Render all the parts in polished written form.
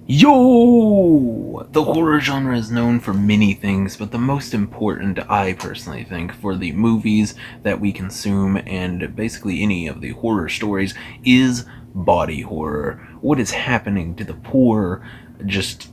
Yo! The horror genre is known for many things, but the most important, I personally think, for the movies that we consume and basically any of the horror stories is body horror. What is happening to the poor, just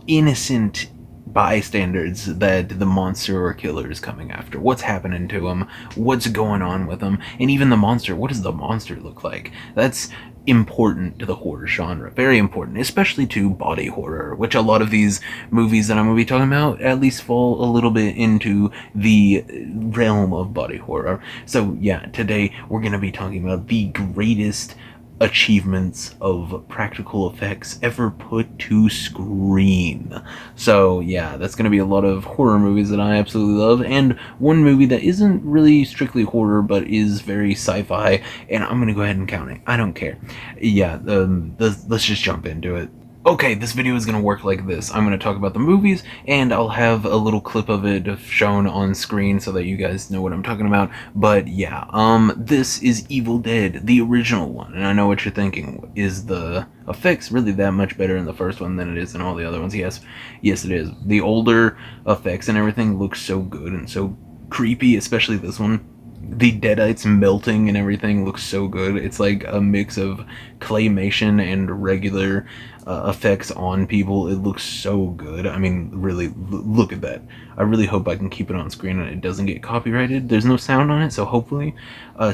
innocent bystanders that the monster or killer is coming after? What's happening to them? What's going on with them? And even the monster, what does the monster look like? That's important to the horror genre. Very important, especially to body horror, which a lot of these movies that I'm going to be talking about at least fall a little bit into the realm of body horror. So, yeah, today we're going to be talking about the greatest achievements of practical effects ever put to screen. So yeah, that's going to be a lot of horror movies that I absolutely love, and one movie that isn't really strictly horror but is very sci-fi, and I'm going to go ahead and count it. I don't care. Yeah, let's just jump into it. Okay, this video is going to work like this. I'm going to talk about the movies, and I'll have a little clip of it shown on screen so that you guys know what I'm talking about. But yeah, this is Evil Dead, the original one, and I know what you're thinking. Is the effects really that much better in the first one than it is in all the other ones? Yes, it is. The older effects and everything look so good and so creepy, especially this one. The deadites melting and everything looks so good. It's like a mix of claymation and regular effects on people. It looks so good. I mean, really, look at that. I really hope I can keep it on screen and it doesn't get copyrighted. There's no sound on it, so hopefully.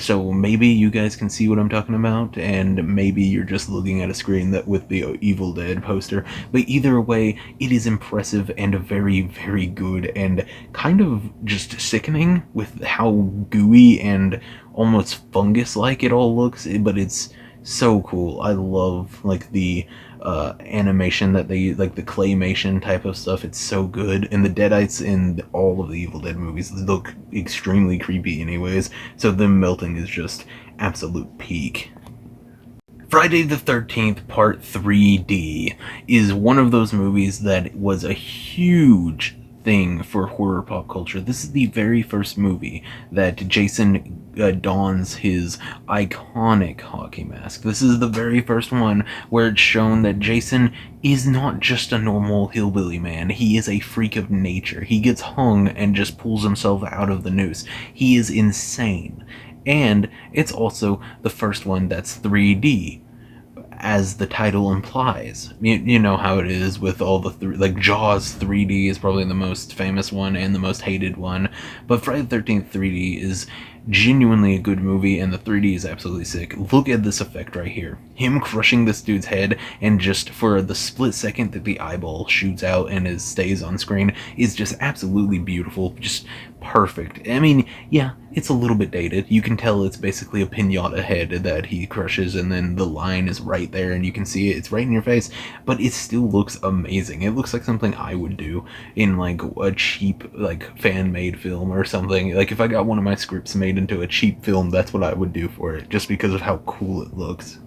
So maybe you guys can see what I'm talking about, and maybe you're just looking at a screen that with the Evil Dead poster. But either way, it is impressive and very, very good, and kind of just sickening with how gooey and almost fungus-like it all looks. But it's so cool. I love like the animation that they like, the claymation type of stuff. It's so good, and the deadites in all of the Evil Dead movies look extremely creepy anyways, so them melting is just absolute peak. Friday the 13th Part 3D is one of those movies that was a huge thing for horror pop culture. This is the very first movie that Jason dons his iconic hockey mask. This is the very first one where it's shown that Jason is not just a normal hillbilly man. He is a freak of nature. He gets hung and just pulls himself out of the noose. He is insane. And it's also the first one that's 3D, as the title implies. You know how it is with all the like Jaws 3D is probably the most famous one and the most hated one, but Friday the 13th 3D is genuinely a good movie, and the 3D is absolutely sick. Look at this effect right here. Him crushing this dude's head, and just for the split second that the eyeball shoots out and it stays on screen is just absolutely beautiful. Just perfect. I mean, yeah, it's a little bit dated. You can tell it's basically a pinata head that he crushes, and then the line is right there and you can see it. It's right in your face, but it still looks amazing. It looks like something I would do in like a cheap like fan-made film or something. Like if I got one of my scripts made into a cheap film, that's what I would do for it, just because of how cool it looks.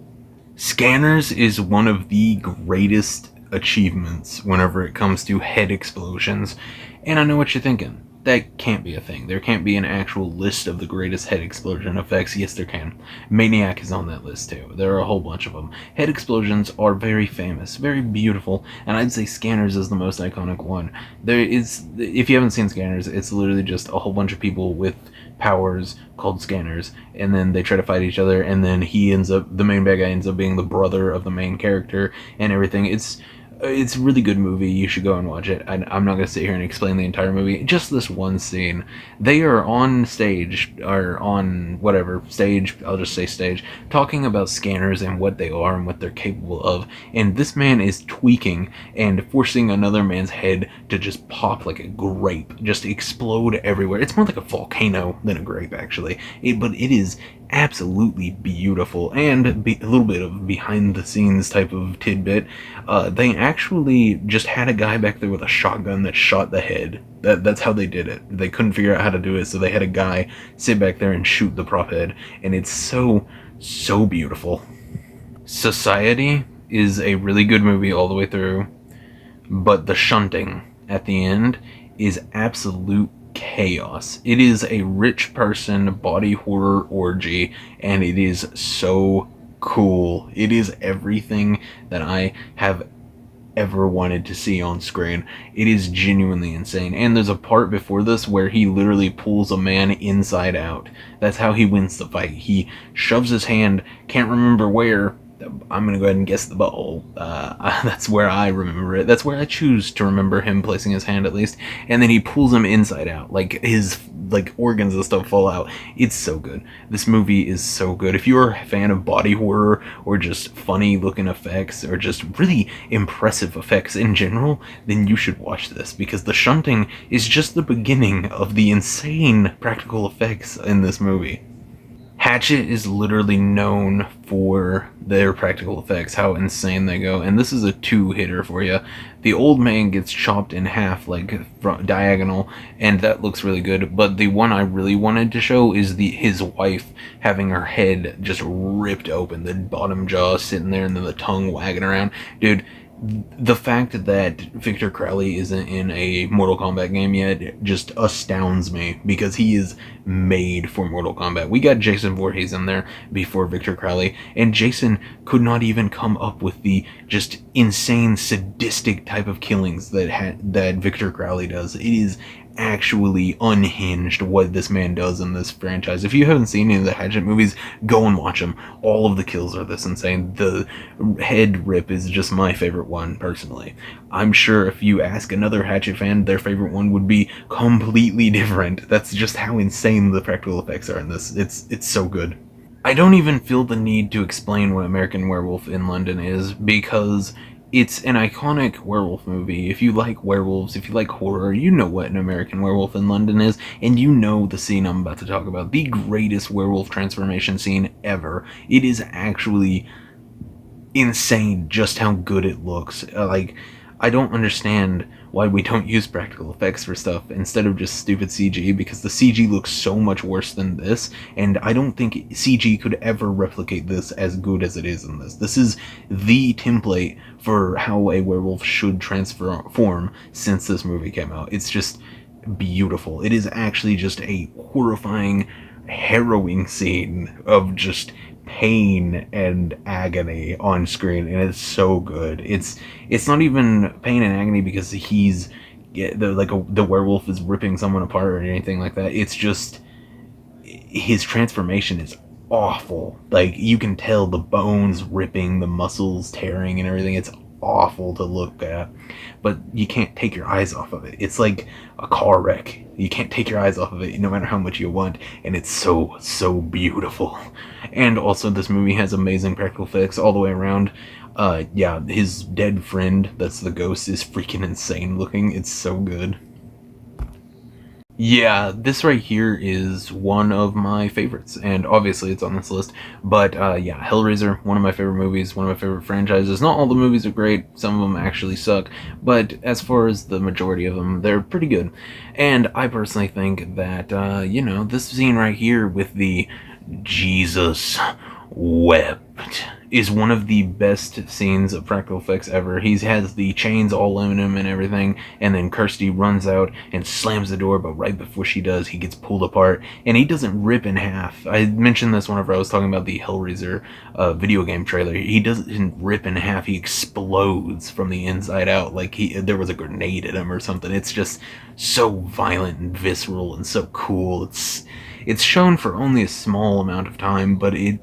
Scanners is one of the greatest achievements whenever it comes to head explosions, and I know what you're thinking. That can't be a thing. There can't be an actual list of the greatest head explosion effects. Yes, there can. Maniac is on that list too. There are a whole bunch of them. Head explosions are very famous, very beautiful, and I'd say Scanners is the most iconic one. There is, if you haven't seen Scanners, it's literally just a whole bunch of people with powers called Scanners, and then they try to fight each other, and then the main bad guy ends up being the brother of the main character and everything. It's a really good movie. You should go and watch it. I'm not going to sit here and explain the entire movie. Just this one scene. They are on stage, or on whatever, stage, I'll just say stage, talking about scanners and what they are and what they're capable of. And this man is tweaking and forcing another man's head to just pop like a grape. Just explode everywhere. It's more like a volcano than a grape, actually. But it is absolutely beautiful, and a little bit of behind the scenes type of tidbit. They actually just had a guy back there with a shotgun that shot the head. That's how they did it. They couldn't figure out how to do it, so they had a guy sit back there and shoot the prop head, and it's so beautiful. Society is a really good movie all the way through, but the shunting at the end is absolute chaos. It is a rich person body horror orgy, and it is so cool. It is everything that I have ever wanted to see on screen. It is genuinely insane. And there's a part before this where he literally pulls a man inside out. That's how he wins the fight. He shoves his hand, can't remember where. I'm gonna go ahead and guess the butthole. That's where I remember it. That's where I choose to remember him placing his hand, at least. And then he pulls him inside out, like his organs and stuff fall out. It's so good. This movie is so good. If you're a fan of body horror or just funny looking effects or just really impressive effects in general, then you should watch this, because the shunting is just the beginning of the insane practical effects in this movie. Hatchet is literally known for their practical effects, how insane they go, and this is a two-hitter for you. The old man gets chopped in half, like diagonal, and that looks really good, but the one I really wanted to show is his wife having her head just ripped open, the bottom jaw sitting there, and then the tongue wagging around. Dude, the fact that Victor Crowley isn't in a Mortal Kombat game yet just astounds me, because he is made for Mortal Kombat. We got Jason Voorhees in there before Victor Crowley, and Jason could not even come up with the just insane sadistic type of killings that Victor Crowley does. It is actually unhinged what this man does in this franchise. If you haven't seen any of the Hatchet movies, go and watch them. All of the kills are this insane. The head rip is just my favorite one, personally. I'm sure if you ask another Hatchet fan, their favorite one would be completely different. That's just how insane the practical effects are in this. It's so good. I don't even feel the need to explain what American Werewolf in London is, because it's an iconic werewolf movie. If you like werewolves, if you like horror, you know what an American Werewolf in London is, and you know the scene I'm about to talk about, the greatest werewolf transformation scene ever. It is actually insane just how good it looks. I don't understand why we don't use practical effects for stuff instead of just stupid CG, because the CG looks so much worse than this, and I don't think CG could ever replicate this as good as it is in this. This is the template for how a werewolf should transform since this movie came out. It's just beautiful. It is actually just a horrifying, harrowing scene of just pain and agony on screen, and it's so good. It's not even pain and agony because the werewolf is ripping someone apart or anything like that. It's just his transformation is awful. Like, you can tell the bones ripping, the muscles tearing and everything. It's awful to look at, but you can't take your eyes off of it. It's like a car wreck. You can't take your eyes off of it no matter how much you want, and it's so beautiful. And also, this movie has amazing practical effects all the way around. Yeah, his dead friend, that's the ghost, is freaking insane looking. It's so good. Yeah, this right here is one of my favorites, and obviously it's on this list. But yeah, Hellraiser, one of my favorite movies, one of my favorite franchises. Not all the movies are great, some of them actually suck, but as far as the majority of them, they're pretty good. And I personally think that, this scene right here with the Jesus wept is one of the best scenes of practical effects ever. He has the chains all in him and everything, and then Kirsty runs out and slams the door, but right before she does, he gets pulled apart, and he doesn't rip in half. I mentioned this whenever I was talking about the Hellraiser video game trailer. He doesn't rip in half, he explodes from the inside out like there was a grenade at him or something. It's just so violent and visceral and so cool. It's shown for only a small amount of time, but it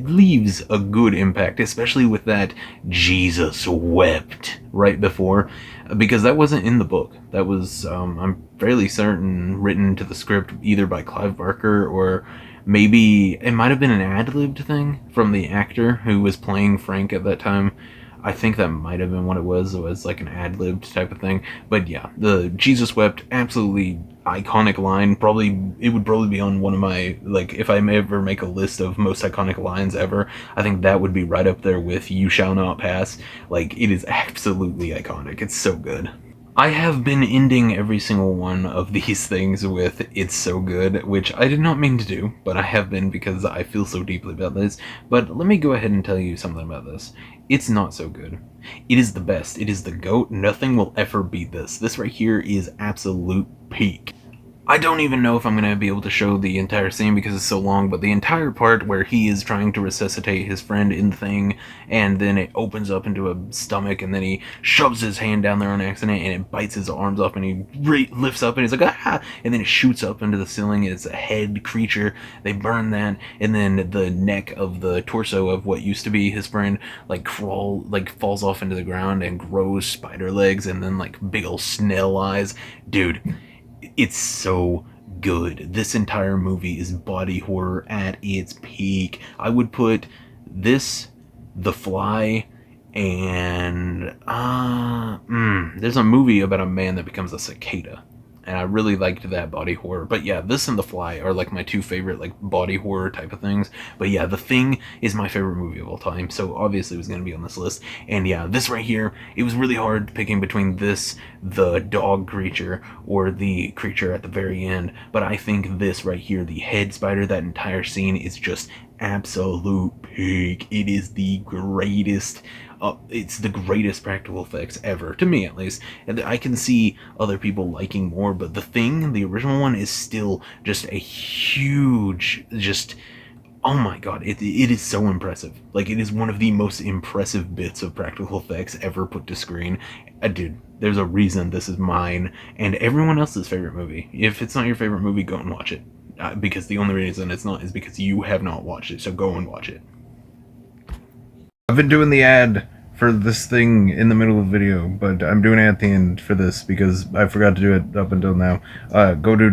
leaves a good impact, especially with that Jesus wept right before, because that wasn't in the book. That was, I'm fairly certain, written to the script either by Clive Barker, or maybe it might have been an ad-libbed thing from the actor who was playing Frank at that time. I think that might have been what it was. It was like an ad-libbed type of thing. But yeah, the Jesus wept, absolutely iconic line. It would probably be on one of my, if I may ever make a list of most iconic lines ever, I think that would be right up there with "You shall not pass." It is absolutely iconic. It's so good. I have been ending every single one of these things with "it's so good," which I did not mean to do, but I have been because I feel so deeply about this. But let me go ahead and tell you something about this. It's not so good. It is the best. It is the GOAT. Nothing will ever beat this. This right here is absolute peak. I don't even know if I'm going to be able to show the entire scene because it's so long, but the entire part where he is trying to resuscitate his friend in the thing, and then it opens up into a stomach, and then he shoves his hand down there on accident, and it bites his arms up, and he lifts up, and he's like, ah! And then it shoots up into the ceiling. It's a head creature. They burn that, and then the neck of the torso of what used to be his friend, falls off into the ground and grows spider legs, and then, like, big ol' snail eyes. Dude, it's so good. This entire movie is body horror at its peak. I would put this, The Fly, and there's a movie about a man that becomes a cicada, and I really liked that body horror. But yeah, this and The Fly are like my two favorite like body horror type of things. But yeah, The Thing is my favorite movie of all time, so obviously it was going to be on this list. And yeah, this right here, it was really hard picking between this, the dog creature, or the creature at the very end. But I think this right here, the head spider, that entire scene is just absolute peak. It is the greatest. It's the greatest practical effects ever, to me at least. And I can see other people liking more, but The Thing, the original one, is still just a huge, just, oh my god, it is so impressive. Like, it is one of the most impressive bits of practical effects ever put to screen. Dude, there's a reason this is mine and everyone else's favorite movie. If it's not your favorite movie, go and watch it. Because the only reason it's not is because you have not watched it, so go and watch it. I've been doing the ad for this thing in the middle of the video, but I'm doing it at the end for this because I forgot to do it up until now. Go to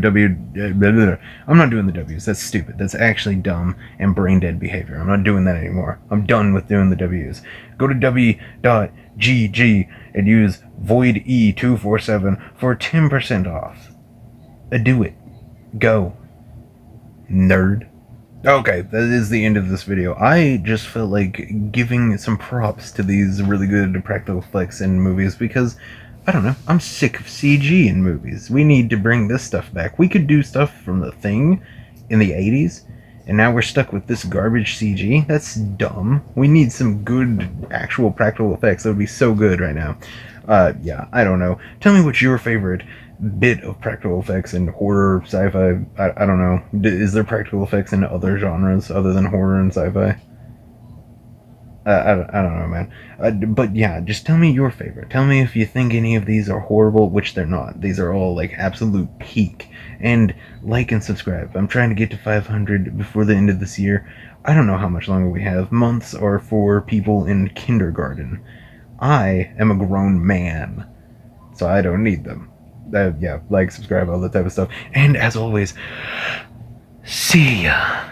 I'm not doing the W's. That's stupid. That's actually dumb and brain dead behavior. I'm not doing that anymore. I'm done with doing the W's. Go to w.gg and use VOID-E247 for 10% off. Do it. Go. Nerd. Okay, that is the end of this video. I just felt like giving some props to these really good practical effects in movies because, I don't know, I'm sick of CG in movies. We need to bring this stuff back. We could do stuff from The Thing in the 80s, and now we're stuck with this garbage CG? That's dumb. We need some good actual practical effects. That would be so good right now. Yeah, I don't know. Tell me what's your favorite bit of practical effects in horror, sci-fi. I don't know. Is there practical effects in other genres other than horror and sci-fi? I don't know, man. But yeah, just tell me your favorite. Tell me if you think any of these are horrible, which they're not. These are all like absolute peak. And like and subscribe. I'm trying to get to 500 before the end of this year. I don't know how much longer we have. Months are for people in kindergarten. I am a grown man, so I don't need them. Yeah, like, subscribe, all that type of stuff. And as always, see ya.